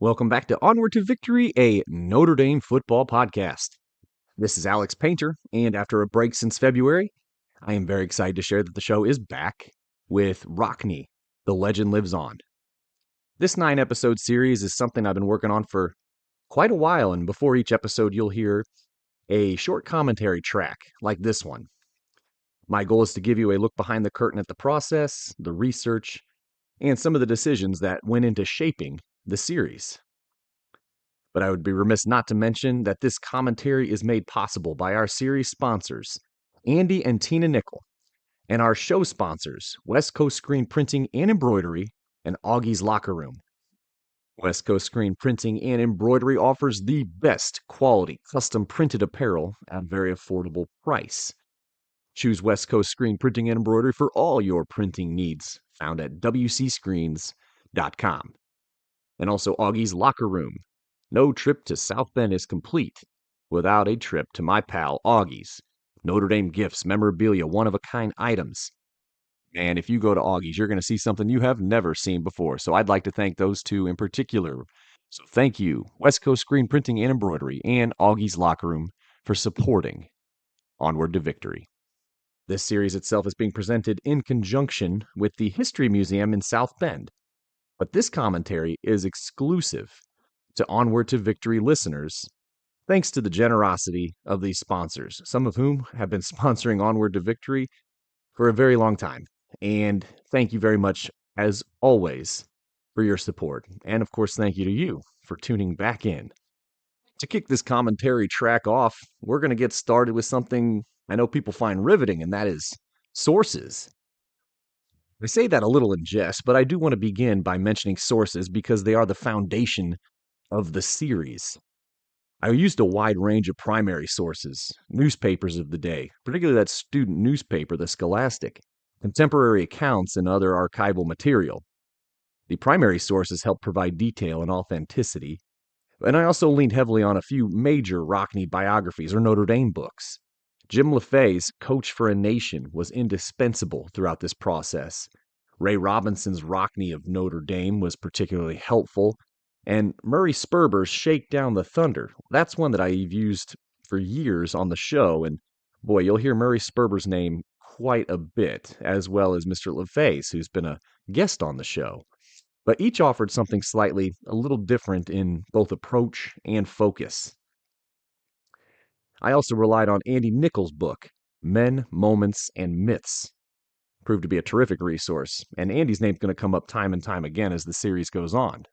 Welcome back to Onward to Victory, a Notre Dame football podcast. This is Alex Painter, and after a break since February, I am very excited to share that the show is back with Rockne, The Legend Lives On. This 9-episode series is something I've been working on for quite a while, and before each episode, you'll hear a short commentary track like this one. My goal is to give you a look behind the curtain at the process, the research, and some of the decisions that went into shaping the series. But I would be remiss not to mention that this commentary is made possible by our series sponsors, Andy and Tina Nickel, and our show sponsors, West Coast Screen Printing and Embroidery and Augie's Locker Room. West Coast Screen Printing and Embroidery offers the best quality custom printed apparel at a very affordable price. Choose West Coast Screen Printing and Embroidery for all your printing needs, found at wcscreens.com. And also Augie's Locker Room. No trip to South Bend is complete without a trip to my pal Augie's. Notre Dame gifts, memorabilia, one-of-a-kind items. And if you go to Augie's, you're going to see something you have never seen before. So I'd like to thank those two in particular. So thank you, West Coast Screen Printing and Embroidery and Augie's Locker Room for supporting Onward to Victory. This series itself is being presented in conjunction with the History Museum in South Bend. But this commentary is exclusive to Onward to Victory listeners, thanks to the generosity of these sponsors, some of whom have been sponsoring Onward to Victory for a very long time. And thank you very much, as always, for your support. And of course, thank you to you for tuning back in. To kick this commentary track off, we're going to get started with something I know people find riveting, and that is sources. I say that a little in jest, but I do want to begin by mentioning sources because they are the foundation of the series. I used a wide range of primary sources, newspapers of the day, particularly that student newspaper, The Scholastic, contemporary accounts, and other archival material. The primary sources help provide detail and authenticity, and I also leaned heavily on a few major Rockne biographies or Notre Dame books. Jim LaFay's Coach for a Nation was indispensable throughout this process. Ray Robinson's Rockne of Notre Dame was particularly helpful, and Murray Sperber's Shake Down the Thunder. That's one that I've used for years on the show, and boy, you'll hear Murray Sperber's name quite a bit, as well as Mr. LaFay's, who's been a guest on the show. But each offered something slightly a little different in both approach and focus. I also relied on Andy Nickel's book, Men, Moments, and Myths. Proved to be a terrific resource, and Andy's name's going to come up time and time again as the series goes on.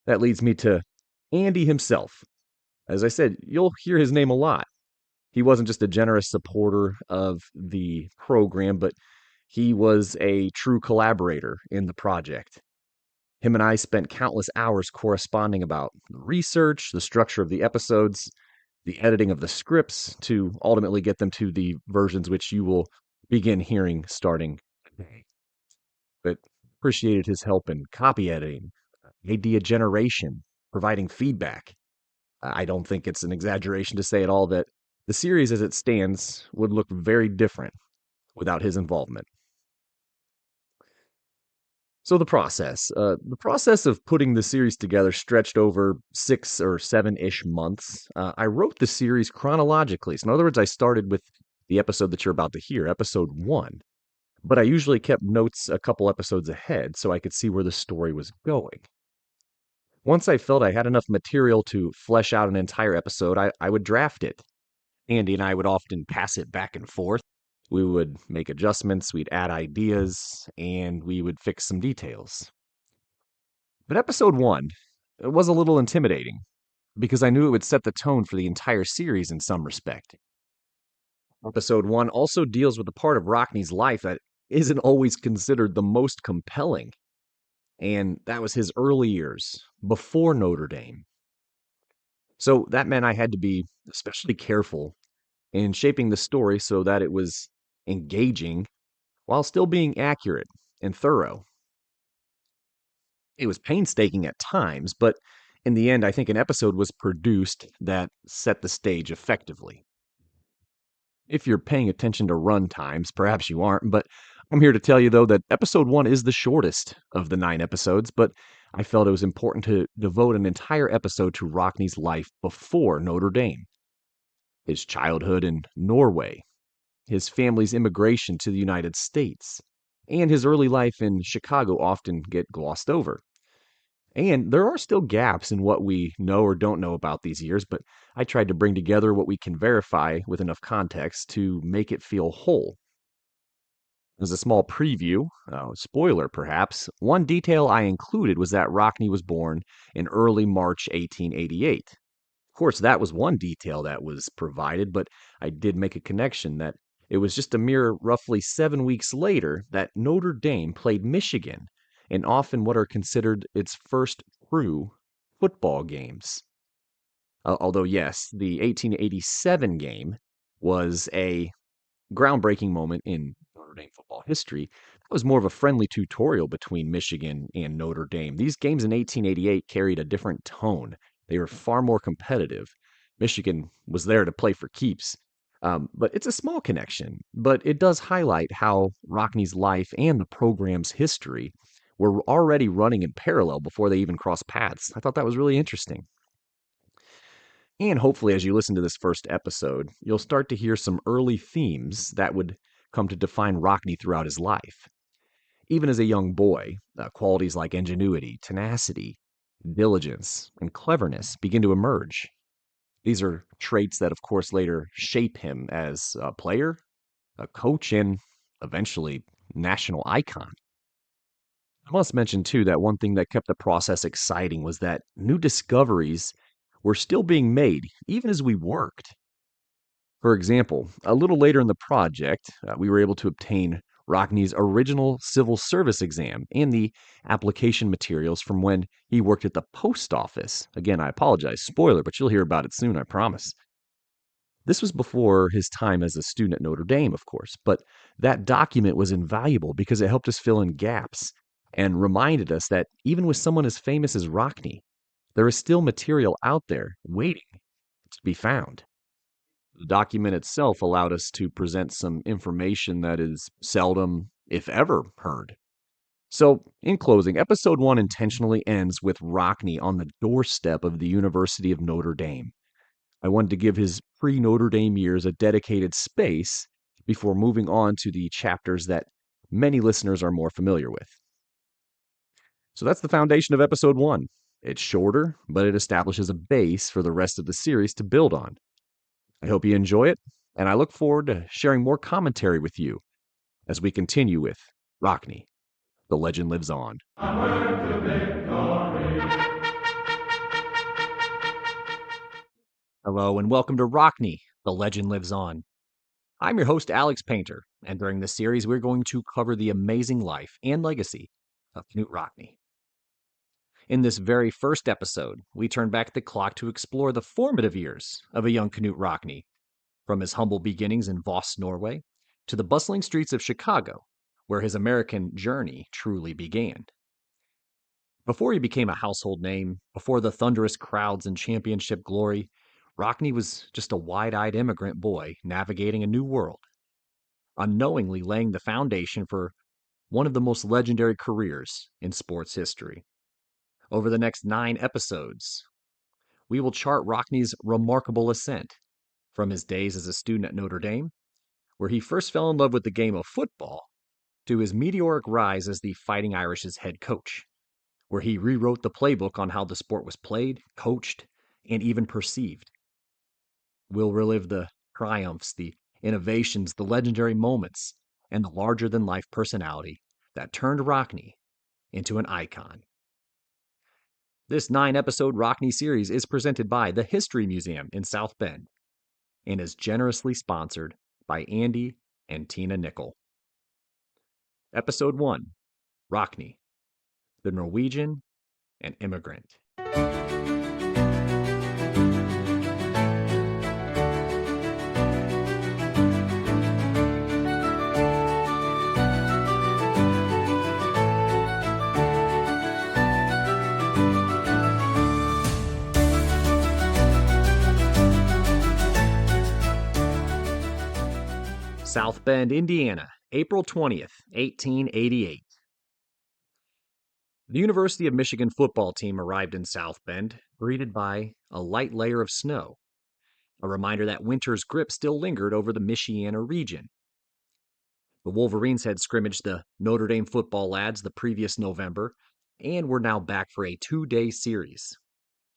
That leads me to Andy himself. As I said, you'll hear his name a lot. He wasn't just a generous supporter of the program, but he was a true collaborator in the project. Him and I spent countless hours corresponding about the research, the structure of the episodes, the editing of the scripts to ultimately get them to the versions which you will begin hearing starting today. But appreciated his help in copy editing, idea generation, providing feedback. I don't think it's an exaggeration to say at all that the series as it stands would look very different without his involvement. So the process of putting the series together stretched over 6 or 7-ish months. I wrote the series chronologically. So in other words, I started with the episode that you're about to hear, episode 1. But I usually kept notes a couple episodes ahead so I could see where the story was going. Once I felt I had enough material to flesh out an entire episode, I would draft it. Andy and I would often pass it back and forth. We would make adjustments, we'd add ideas, and we would fix some details. But episode 1 was a little intimidating because I knew it would set the tone for the entire series in some respect. Episode 1 also deals with a part of Rockne's life that isn't always considered the most compelling, and that was his early years before Notre Dame. So that meant I had to be especially careful in shaping the story so that it was engaging while still being accurate and thorough. It was painstaking at times, but in the end, I think an episode was produced that set the stage effectively. If you're paying attention to run times, perhaps you aren't, but I'm here to tell you, though, that episode 1 is the shortest of the 9 episodes, but I felt it was important to devote an entire episode to Rockne's life before Notre Dame, his childhood in Norway, his family's immigration to the United States, and his early life in Chicago often get glossed over. And there are still gaps in what we know or don't know about these years, but I tried to bring together what we can verify with enough context to make it feel whole. As a small preview, spoiler perhaps, one detail I included was that Rockne was born in early March 1888. Of course, that was one detail that was provided, but I did make a connection that it was just a mere roughly 7 weeks later that Notre Dame played Michigan in often what are considered its first true football games. Although, yes, the 1887 game was a groundbreaking moment in Notre Dame football history. That was more of a friendly tutorial between Michigan and Notre Dame. These games in 1888 carried a different tone. They were far more competitive. Michigan was there to play for keeps. But it's a small connection, but it does highlight how Rockne's life and the program's history were already running in parallel before they even crossed paths. I thought that was really interesting. And hopefully, as you listen to this first episode, you'll start to hear some early themes that would come to define Rockne throughout his life. Even as a young boy, qualities like ingenuity, tenacity, diligence, and cleverness begin to emerge. These are traits that, of course, later shape him as a player, a coach, and eventually national icon. I must mention, too, that one thing that kept the process exciting was that new discoveries were still being made, even as we worked. For example, a little later in the project, we were able to obtain Rockne's original civil service exam and the application materials from when he worked at the post office. Again, I apologize, spoiler, but you'll hear about it soon, I promise. This was before his time as a student at Notre Dame, of course, but that document was invaluable because it helped us fill in gaps and reminded us that even with someone as famous as Rockne, there is still material out there waiting to be found. The document itself allowed us to present some information that is seldom, if ever, heard. So, in closing, episode 1 intentionally ends with Rockne on the doorstep of the University of Notre Dame. I wanted to give his pre Notre Dame years a dedicated space before moving on to the chapters that many listeners are more familiar with. So that's the foundation of episode 1. It's shorter, but it establishes a base for the rest of the series to build on. I hope you enjoy it, and I look forward to sharing more commentary with you as we continue with Rockne. The legend lives on. Hello, and welcome to Rockne. The legend lives on. I'm your host, Alex Painter, and during this series, we're going to cover the amazing life and legacy of Knute Rockne. In this very first episode, we turn back the clock to explore the formative years of a young Knute Rockne, from his humble beginnings in Voss, Norway, to the bustling streets of Chicago, where his American journey truly began. Before he became a household name, before the thunderous crowds and championship glory, Rockne was just a wide-eyed immigrant boy navigating a new world, unknowingly laying the foundation for one of the most legendary careers in sports history. Over the next 9 episodes, we will chart Rockne's remarkable ascent from his days as a student at Notre Dame, where he first fell in love with the game of football, to his meteoric rise as the Fighting Irish's head coach, where he rewrote the playbook on how the sport was played, coached, and even perceived. We'll relive the triumphs, the innovations, the legendary moments, and the larger-than-life personality that turned Rockne into an icon. This 9-episode Rockne series is presented by the History Museum in South Bend and is generously sponsored by Andy and Tina Nickel. Episode 1, Rockne, the Norwegian and Immigrant. South Bend, Indiana, April 20th, 1888. The University of Michigan football team arrived in South Bend, greeted by a light layer of snow, a reminder that winter's grip still lingered over the Michiana region. The Wolverines had scrimmaged the Notre Dame football lads the previous November and were now back for a 2-day series.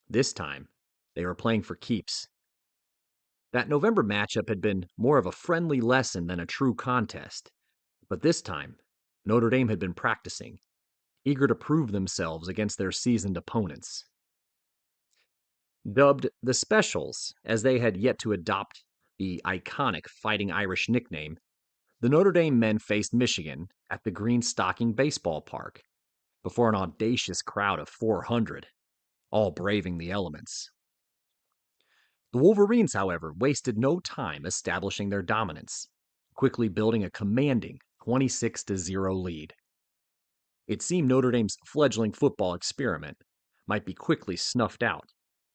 This time, they were playing for keeps. That November matchup had been more of a friendly lesson than a true contest, but this time, Notre Dame had been practicing, eager to prove themselves against their seasoned opponents. Dubbed the Specials, as they had yet to adopt the iconic Fighting Irish nickname, the Notre Dame men faced Michigan at the Green Stocking Baseball Park before an audacious crowd of 400, all braving the elements. The Wolverines, however, wasted no time establishing their dominance, quickly building a commanding 26-0 lead. It seemed Notre Dame's fledgling football experiment might be quickly snuffed out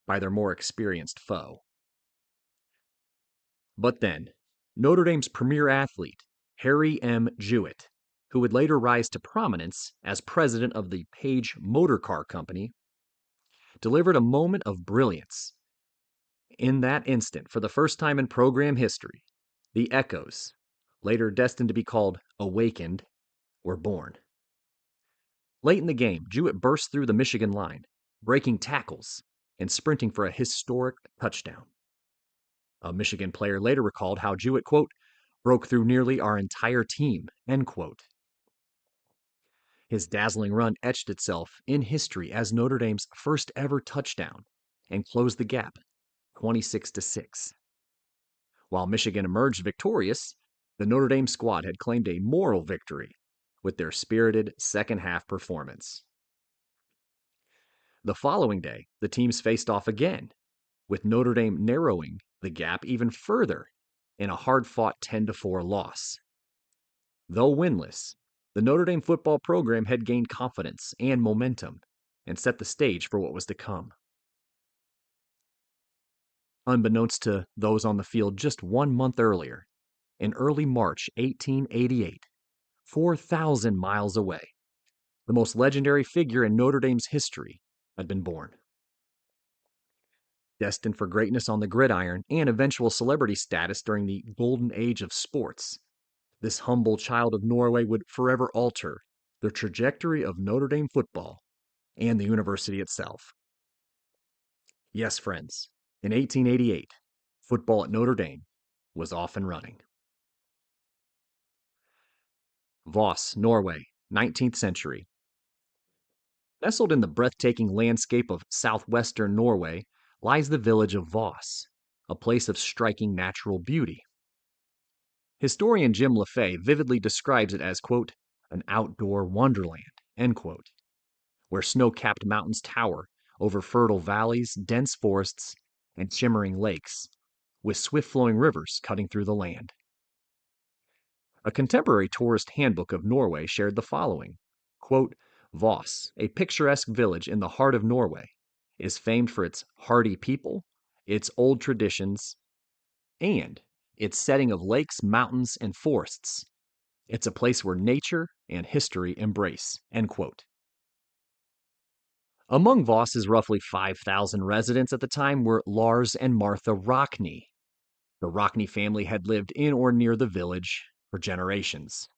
by their more experienced foe. But then, Notre Dame's premier athlete, Harry M. Jewett, who would later rise to prominence as president of the Page Motor Car Company, delivered a moment of brilliance. In that instant, for the first time in program history, the Echoes, later destined to be called Awakened, were born. Late in the game, Jewett burst through the Michigan line, breaking tackles and sprinting for a historic touchdown. A Michigan player later recalled how Jewett, quote, broke through nearly our entire team, end quote. His dazzling run etched itself in history as Notre Dame's first ever touchdown and closed the gap 26-6. While Michigan emerged victorious, the Notre Dame squad had claimed a moral victory with their spirited second half performance. The following day, the teams faced off again, with Notre Dame narrowing the gap even further in a hard-fought 10-4 loss. Though winless, the Notre Dame football program had gained confidence and momentum and set the stage for what was to come. Unbeknownst to those on the field just 1 month earlier, in early March 1888, 4,000 miles away, the most legendary figure in Notre Dame's history had been born. Destined for greatness on the gridiron and eventual celebrity status during the golden age of sports, this humble child of Norway would forever alter the trajectory of Notre Dame football and the university itself. Yes, friends, in 1888, football at Notre Dame was off and running. Voss, Norway, 19th century. Nestled in the breathtaking landscape of southwestern Norway lies the village of Voss, a place of striking natural beauty. Historian Jim LaFay vividly describes it as, quote, an outdoor wonderland, end quote, where snow-capped mountains tower over fertile valleys, dense forests, and shimmering lakes, with swift-flowing rivers cutting through the land. A contemporary tourist handbook of Norway shared the following, quote, Voss, a picturesque village in the heart of Norway, is famed for its hardy people, its old traditions, and its setting of lakes, mountains, and forests. It's a place where nature and history embrace, end quote. Among Voss's roughly 5,000 residents at the time were Lars and Martha Rockne. The Rockne family had lived in or near the village for generations.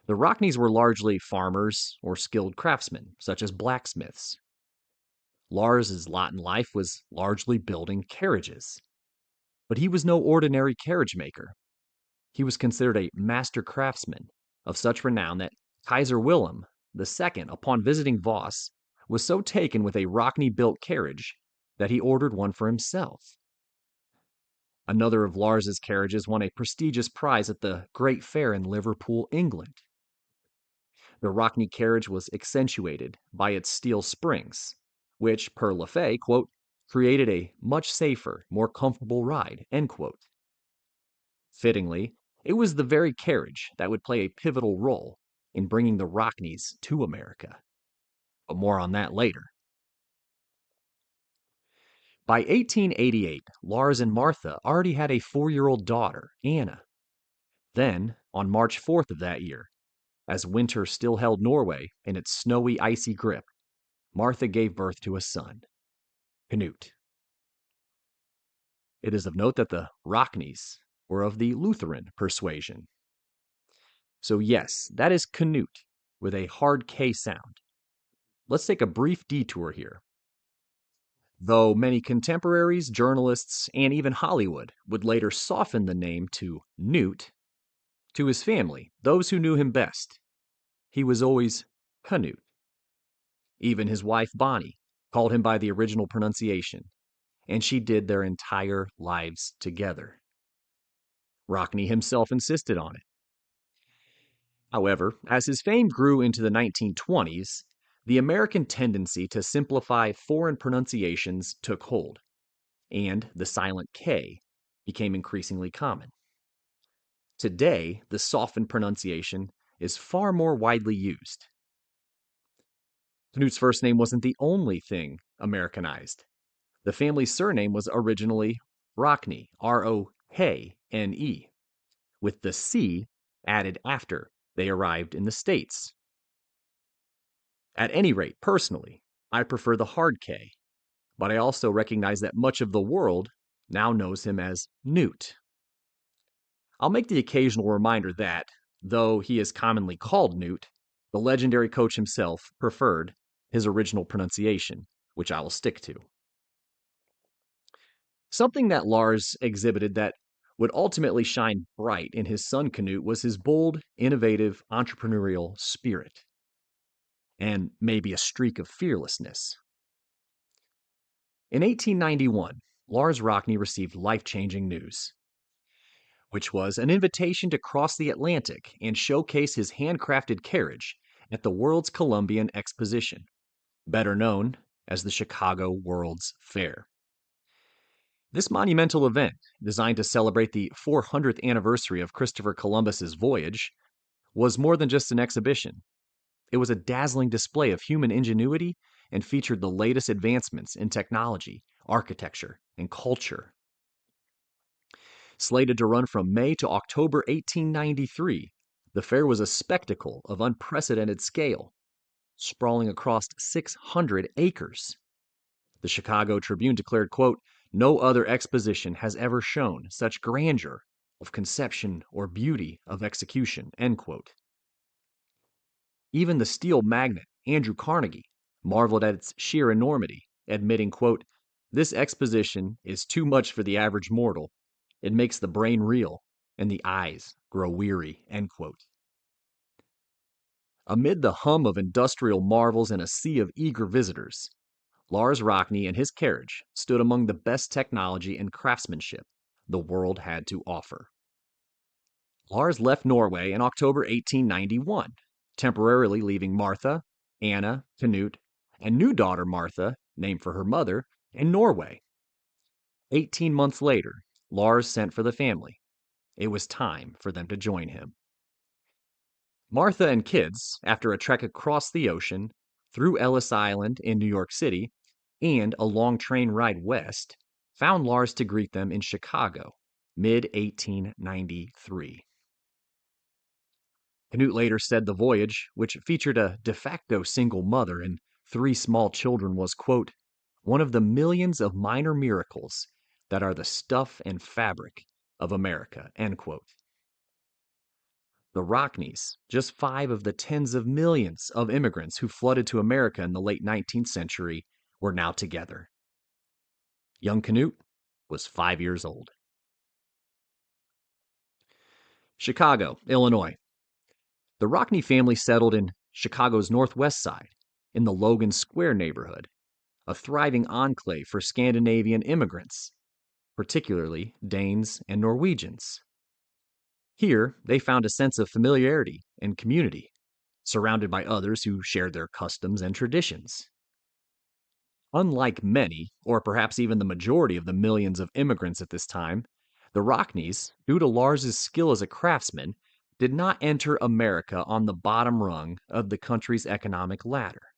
The Rocknes were largely farmers or skilled craftsmen, such as blacksmiths. Lars's lot in life was largely building carriages. But he was no ordinary carriage maker. He was considered a master craftsman of such renown that Kaiser Wilhelm II, upon visiting Voss, was so taken with a Rockne-built carriage that he ordered one for himself. Another of Lars's carriages won a prestigious prize at the Great Fair in Liverpool, England. The Rockne carriage was accentuated by its steel springs, which, per LaFay, quote, created a much safer, more comfortable ride, end quote. Fittingly, it was the very carriage that would play a pivotal role in bringing the Rocknes to America. But more on that later. By 1888, Lars and Martha already had a 4-year-old daughter, Anna. Then, on March 4th of that year, As winter still held Norway in its snowy, icy grip, Martha gave birth to a son, Knute. It is of note that the Rocknes were of the Lutheran persuasion. So yes, that is Knute with a hard K sound. Let's take a brief detour here. Though many contemporaries, journalists, and even Hollywood would later soften the name to Knute, to his family, those who knew him best, he was always Knute. Even his wife Bonnie called him by the original pronunciation, and she did their entire lives together. Rockne himself insisted on it. However, as his fame grew into the 1920s, the American tendency to simplify foreign pronunciations took hold, and the silent K became increasingly common. Today, the softened pronunciation is far more widely used. Knute's first name wasn't the only thing Americanized. The family's surname was originally Rockne, Rohne, with the C added after they arrived in the States. At any rate, personally, I prefer the hard K, but I also recognize that much of the world now knows him as Knute. I'll make the occasional reminder that, though he is commonly called Knute, the legendary coach himself preferred his original pronunciation, which I will stick to. Something that Lars exhibited that would ultimately shine bright in his son Knute was his bold, innovative, entrepreneurial spirit, and maybe a streak of fearlessness. In 1891, Lars Rockne received life-changing news, which was an invitation to cross the Atlantic and showcase his handcrafted carriage at the World's Columbian Exposition, better known as the Chicago World's Fair. This monumental event, designed to celebrate the 400th anniversary of Christopher Columbus's voyage, was more than just an exhibition. It was a dazzling display of human ingenuity and featured the latest advancements in technology, architecture, and culture. Slated to run from May to October 1893, the fair was a spectacle of unprecedented scale, sprawling across 600 acres. The Chicago Tribune declared, quote, "No other exposition has ever shown such grandeur of conception or beauty of execution," end quote. Even the steel magnate, Andrew Carnegie, marveled at its sheer enormity, admitting, quote, "This exposition is too much for the average mortal. It makes the brain reel and the eyes grow weary," end quote. Amid the hum of industrial marvels and a sea of eager visitors, Lars Rockne and his carriage stood among the best technology and craftsmanship the world had to offer. Lars left Norway in October 1891, temporarily leaving Martha, Anna, Knute, and new daughter Martha, named for her mother, in Norway. 18 months later, Lars sent for the family. It was time for them to join him. Martha and kids, after a trek across the ocean, through Ellis Island in New York City, and a long train ride west, found Lars to greet them in Chicago, mid-1893. Knute later said the voyage, which featured a de facto single mother and 3 small children, was, quote, "one of the millions of minor miracles that are the stuff and fabric of America," end quote. The Rocknes, just 5 of the tens of millions of immigrants who flooded to America in the late 19th century, were now together. Young Knute was 5 years old. Chicago, Illinois. The Rockne family settled in Chicago's northwest side, in the Logan Square neighborhood, a thriving enclave for Scandinavian immigrants, particularly Danes and Norwegians. Here, they found a sense of familiarity and community, surrounded by others who shared their customs and traditions. Unlike many, or perhaps even the majority of the millions of immigrants at this time, the Rocknes, due to Lars's skill as a craftsman, did not enter America on the bottom rung of the country's economic ladder.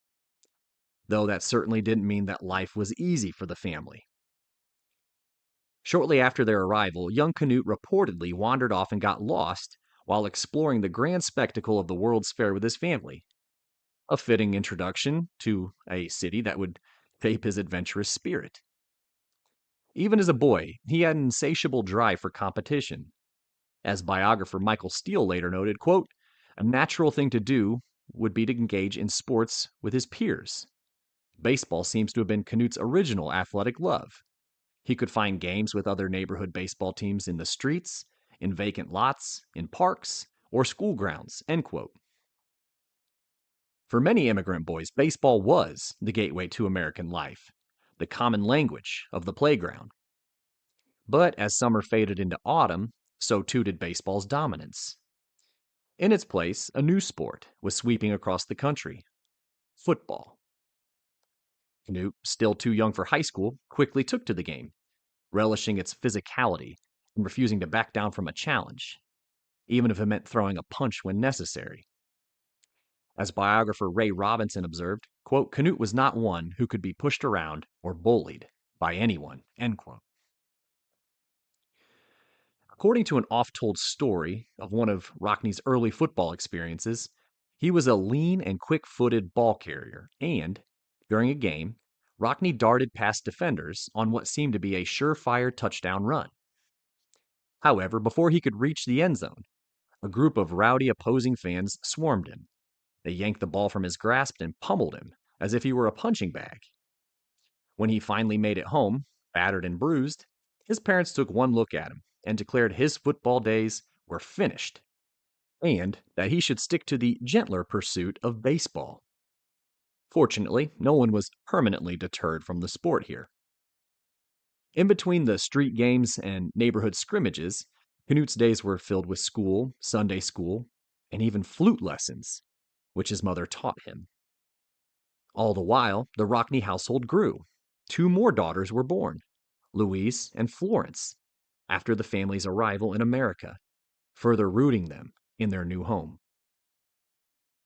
Though that certainly didn't mean that life was easy for the family. Shortly after their arrival, young Knute reportedly wandered off and got lost while exploring the grand spectacle of the World's Fair with his family. A fitting introduction to a city that would shape his adventurous spirit. Even as a boy, he had an insatiable drive for competition. As biographer Michael Steele later noted, quote, a natural thing to do would be to engage in sports with his peers. Baseball seems to have been Knute's original athletic love. He could find games with other neighborhood baseball teams in the streets, in vacant lots, in parks, or school grounds, end quote. For many immigrant boys, baseball was the gateway to American life, the common language of the playground. But as summer faded into autumn, so too did baseball's dominance. In its place, a new sport was sweeping across the country: football. Knute, still too young for high school, quickly took to the game, relishing its physicality and refusing to back down from a challenge, even if it meant throwing a punch when necessary. As biographer Ray Robinson observed, quote, Knute was not one who could be pushed around or bullied by anyone, end quote. According to an oft-told story of one of Rockne's early football experiences, he was a lean and quick-footed ball carrier, and, during a game, Rockne darted past defenders on what seemed to be a surefire touchdown run. However, before he could reach the end zone, a group of rowdy opposing fans swarmed him. They yanked the ball from his grasp and pummeled him as if he were a punching bag. When he finally made it home, battered and bruised, his parents took one look at him and declared his football days were finished, and that he should stick to the gentler pursuit of baseball. Fortunately, no one was permanently deterred from the sport here. In between the street games and neighborhood scrimmages, Knute's days were filled with school, Sunday school, and even flute lessons, which his mother taught him. All the while, the Rockne household grew. 2 more daughters were born, Louise and Florence, after the family's arrival in America, further rooting them in their new home.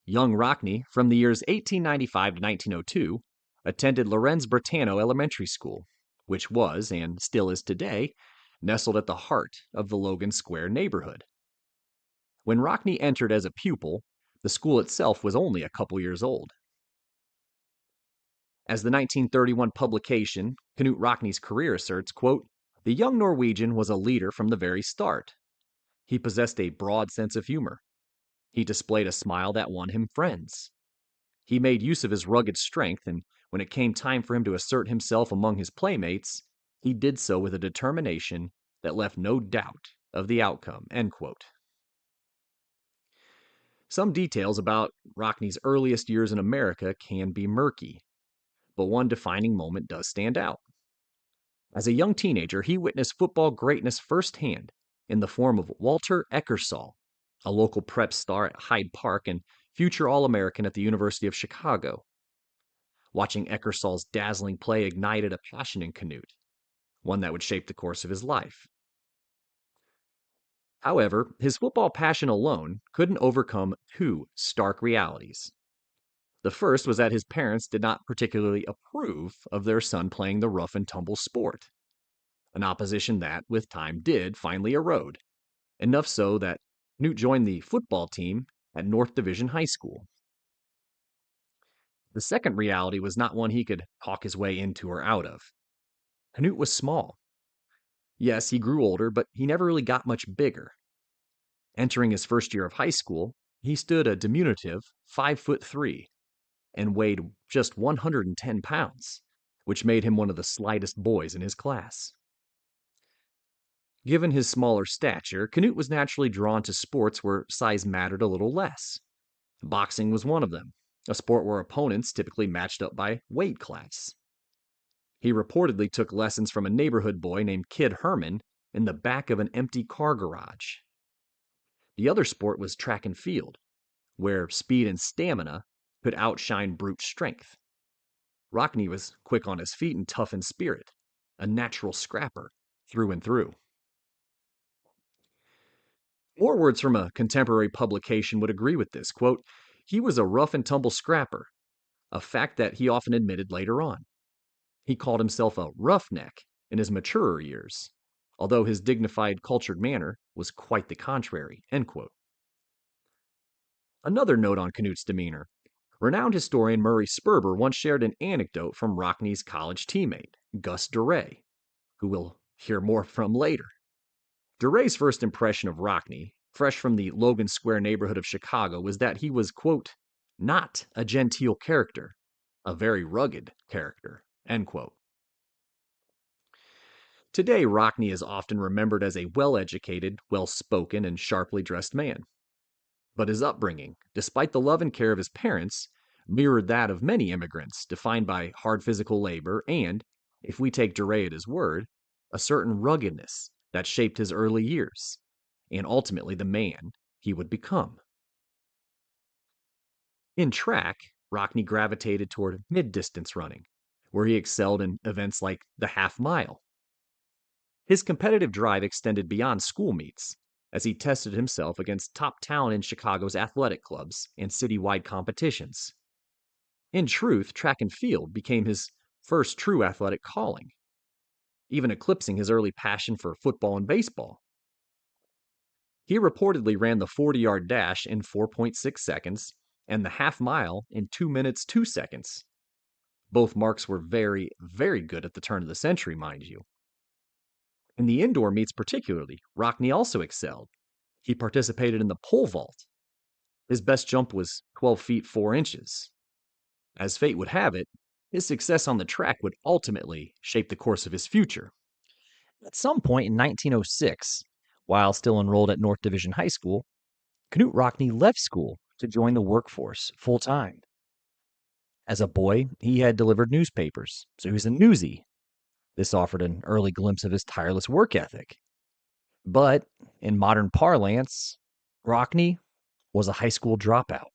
Young Rockne, from the years 1895 to 1902, attended Lorenz Britanno Elementary School, which was, and still is today, nestled at the heart of the Logan Square neighborhood. When Rockne entered as a pupil, the school itself was only a couple years old. As the 1931 publication, Knute Rockne's career asserts, quote, the young Norwegian was a leader from the very start. He possessed a broad sense of humor. He displayed a smile that won him friends. He made use of his rugged strength, and when it came time for him to assert himself among his playmates, he did so with a determination that left no doubt of the outcome, end quote. Some details about Rockne's earliest years in America can be murky, but one defining moment does stand out. As a young teenager, he witnessed football greatness firsthand in the form of Walter Eckersall, a local prep star at Hyde Park and future All-American at the University of Chicago. Watching Eckersall's dazzling play ignited a passion in Knute, one that would shape the course of his life. However, his football passion alone couldn't overcome 2 stark realities. The first was that his parents did not particularly approve of their son playing the rough and tumble sport, an opposition that, with time, did finally erode, enough so that Knute joined the football team at North Division High School. The second reality was not one he could talk his way into or out of. Knute was small. Yes, he grew older, but he never really got much bigger. Entering his first year of high school, he stood a diminutive 5'3" and weighed just 110 pounds, which made him one of the slightest boys in his class. Given his smaller stature, Knute was naturally drawn to sports where size mattered a little less. Boxing was one of them, a sport where opponents typically matched up by weight class. He reportedly took lessons from a neighborhood boy named Kid Herman in the back of an empty car garage. The other sport was track and field, where speed and stamina could outshine brute strength. Rockne was quick on his feet and tough in spirit, a natural scrapper through and through. More words from a contemporary publication would agree with this. Quote, he was a rough and tumble scrapper, a fact that he often admitted later on. He called himself a roughneck in his maturer years, although his dignified, cultured manner was quite the contrary, end quote. Another note on Knute's demeanor. Renowned historian Murray Sperber once shared an anecdote from Rockne's college teammate, Gus DeRay, who we'll hear more from later. DeRay's first impression of Rockne, fresh from the Logan Square neighborhood of Chicago, was that he was, quote, not a genteel character, a very rugged character, end quote. Today, Rockne is often remembered as a well-educated, well-spoken, and sharply dressed man. But his upbringing, despite the love and care of his parents, mirrored that of many immigrants, defined by hard physical labor and, if we take DeRay at his word, a certain ruggedness that shaped his early years, and ultimately the man he would become. In track, Rockne gravitated toward mid-distance running, where he excelled in events like the half mile. His competitive drive extended beyond school meets, as he tested himself against top talent in Chicago's athletic clubs and citywide competitions. In truth, track and field became his first true athletic calling, even eclipsing his early passion for football and baseball. He reportedly ran the 40-yard dash in 4.6 seconds and the half mile in 2 minutes 2 seconds. Both marks were very, very good at the turn of the century, mind you. In the indoor meets particularly, Rockne also excelled. He participated in the pole vault. His best jump was 12 feet 4 inches. As fate would have it, his success on the track would ultimately shape the course of his future. At some point in 1906, while still enrolled at North Division High School, Knute Rockne left school to join the workforce full-time. As a boy, he had delivered newspapers, so he was a newsie. This offered an early glimpse of his tireless work ethic. But, in modern parlance, Rockne was a high school dropout.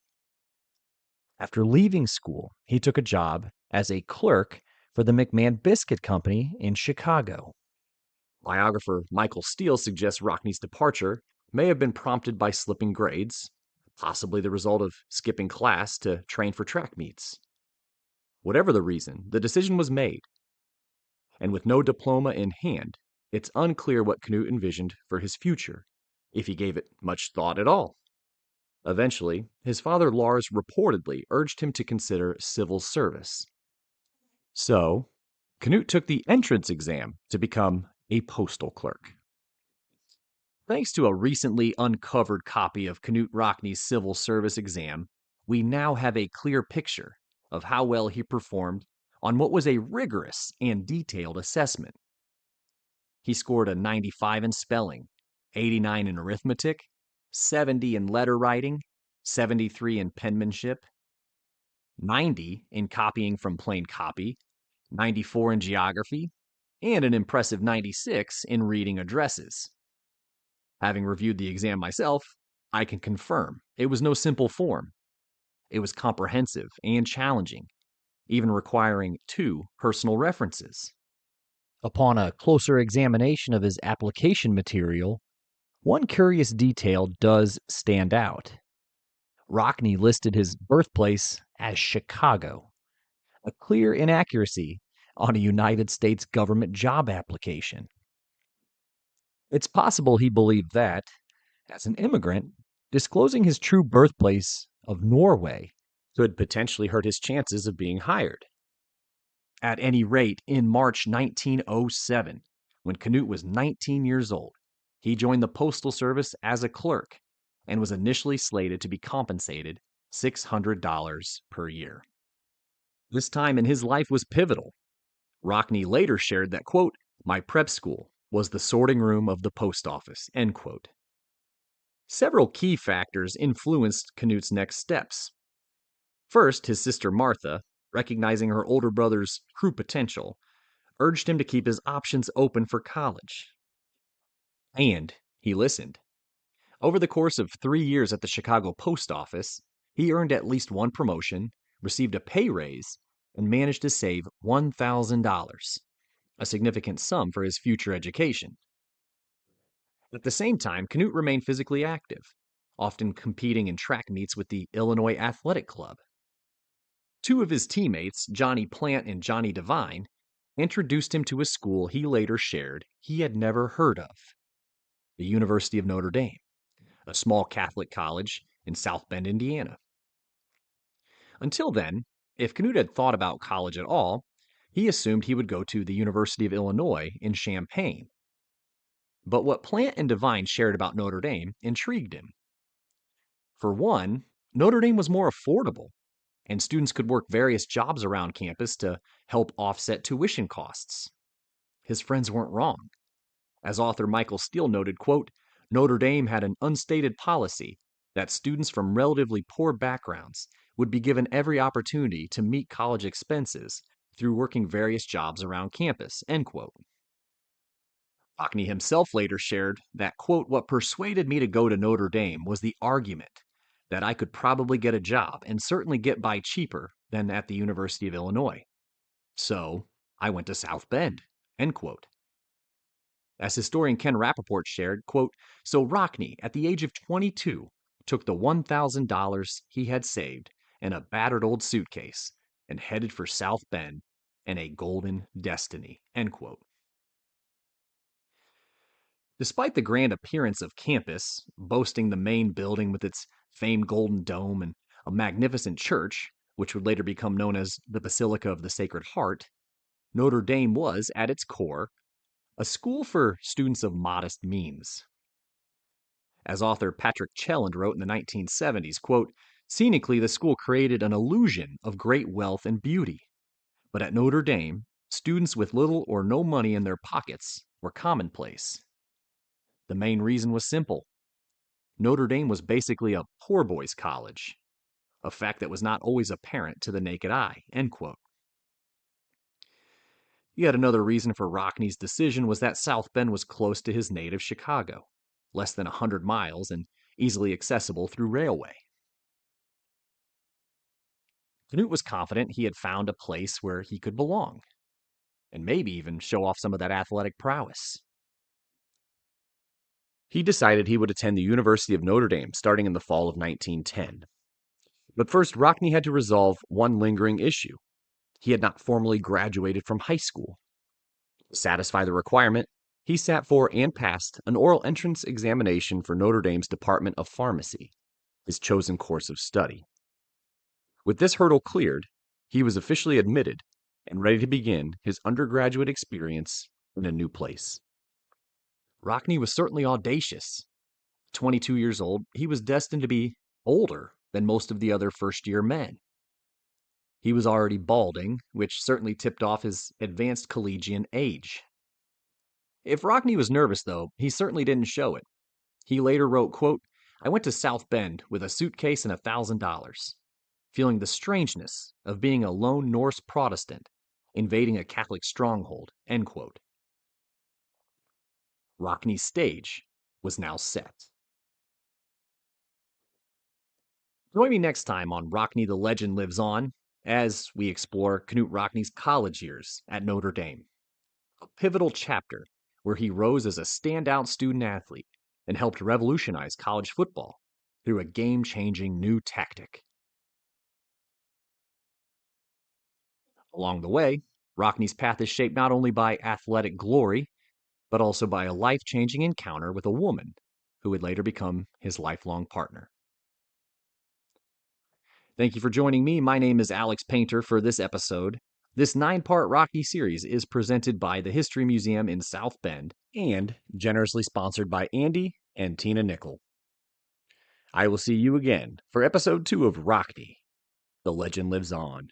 After leaving school, he took a job as a clerk for the McMahon Biscuit Company in Chicago. Biographer Michael Steele suggests Rockne's departure may have been prompted by slipping grades, possibly the result of skipping class to train for track meets. Whatever the reason, the decision was made. And with no diploma in hand, it's unclear what Knute envisioned for his future, if he gave it much thought at all. Eventually, his father Lars reportedly urged him to consider civil service. So, Knute took the entrance exam to become a postal clerk. Thanks to a recently uncovered copy of Knute Rockne's civil service exam, we now have a clear picture of how well he performed on what was a rigorous and detailed assessment. He scored a 95 in spelling, 89 in arithmetic, 70 in letter writing, 73 in penmanship, 90 in copying from plain copy, 94 in geography, and an impressive 96 in reading addresses. Having reviewed the exam myself, I can confirm it was no simple form. It was comprehensive and challenging, even requiring 2 personal references. Upon a closer examination of his application material, one curious detail does stand out. Rockne listed his birthplace as Chicago, a clear inaccuracy on a United States government job application. It's possible he believed that, as an immigrant, disclosing his true birthplace of Norway could potentially hurt his chances of being hired. At any rate, in March 1907, when Knute was 19 years old, he joined the Postal Service as a clerk and was initially slated to be compensated $600 per year. This time in his life was pivotal. Rockne later shared that, quote, "My prep school was the sorting room of the post office," end quote. Several key factors influenced Knute's next steps. First, his sister Martha, recognizing her older brother's true potential, urged him to keep his options open for college. And he listened. Over the course of 3 years at the Chicago Post Office, he earned at least one promotion, received a pay raise, and managed to save $1,000, a significant sum for his future education. At the same time, Knute remained physically active, often competing in track meets with the Illinois Athletic Club. 2 of his teammates, Johnny Plant and Johnny Devine, introduced him to a school he later shared he had never heard of, the University of Notre Dame, a small Catholic college in South Bend, Indiana. Until then, if Knute had thought about college at all, he assumed he would go to the University of Illinois in Champaign. But what Plant and Devine shared about Notre Dame intrigued him. For one, Notre Dame was more affordable, and students could work various jobs around campus to help offset tuition costs. His friends weren't wrong. As author Michael Steele noted, quote, Notre Dame had an unstated policy that students from relatively poor backgrounds would be given every opportunity to meet college expenses through working various jobs around campus, end quote. Rockne himself later shared that, quote, what persuaded me to go to Notre Dame was the argument that I could probably get a job and certainly get by cheaper than at the University of Illinois. So I went to South Bend, end quote. As historian Ken Rappaport shared, quote, so Rockne, at the age of 22, took the $1,000 he had saved in a battered old suitcase and headed for South Bend and a golden destiny, end quote. Despite the grand appearance of campus, boasting the main building with its famed golden dome and a magnificent church, which would later become known as the Basilica of the Sacred Heart, Notre Dame was, at its core, a school for students of modest means. As author Patrick Chelland wrote in the 1970s, quote, scenically the school created an illusion of great wealth and beauty. But at Notre Dame, students with little or no money in their pockets were commonplace. The main reason was simple. Notre Dame was basically a poor boys' college, a fact that was not always apparent to the naked eye, end quote. Yet another reason for Rockne's decision was that South Bend was close to his native Chicago, less than 100 miles and easily accessible through railway. Knute was confident he had found a place where he could belong, and maybe even show off some of that athletic prowess. He decided he would attend the University of Notre Dame starting in the fall of 1910. But first, Rockne had to resolve one lingering issue. He had not formally graduated from high school. To satisfy the requirement, he sat for and passed an oral entrance examination for Notre Dame's Department of Pharmacy, his chosen course of study. With this hurdle cleared, he was officially admitted and ready to begin his undergraduate experience in a new place. Rockne was certainly audacious. 22 years old, he was destined to be older than most of the other first-year men. He was already balding, which certainly tipped off his advanced collegian age. If Rockne was nervous, though, he certainly didn't show it. He later wrote, quote, I went to South Bend with a suitcase and $1,000, feeling the strangeness of being a lone Norse Protestant invading a Catholic stronghold, end quote. Rockne's stage was now set. Join me next time on Rockne the Legend Lives On as we explore Knute Rockne's college years at Notre Dame, a pivotal chapter where he rose as a standout student athlete and helped revolutionize college football through a game-changing new tactic. Along the way, Rockne's path is shaped not only by athletic glory, but also by a life-changing encounter with a woman who would later become his lifelong partner. Thank you for joining me. My name is Alex Painter for this episode. This 9-part Rockne series is presented by the History Museum in South Bend and generously sponsored by Andy and Tina Nickel. I will see you again for episode 2 of Rockne. The legend lives on.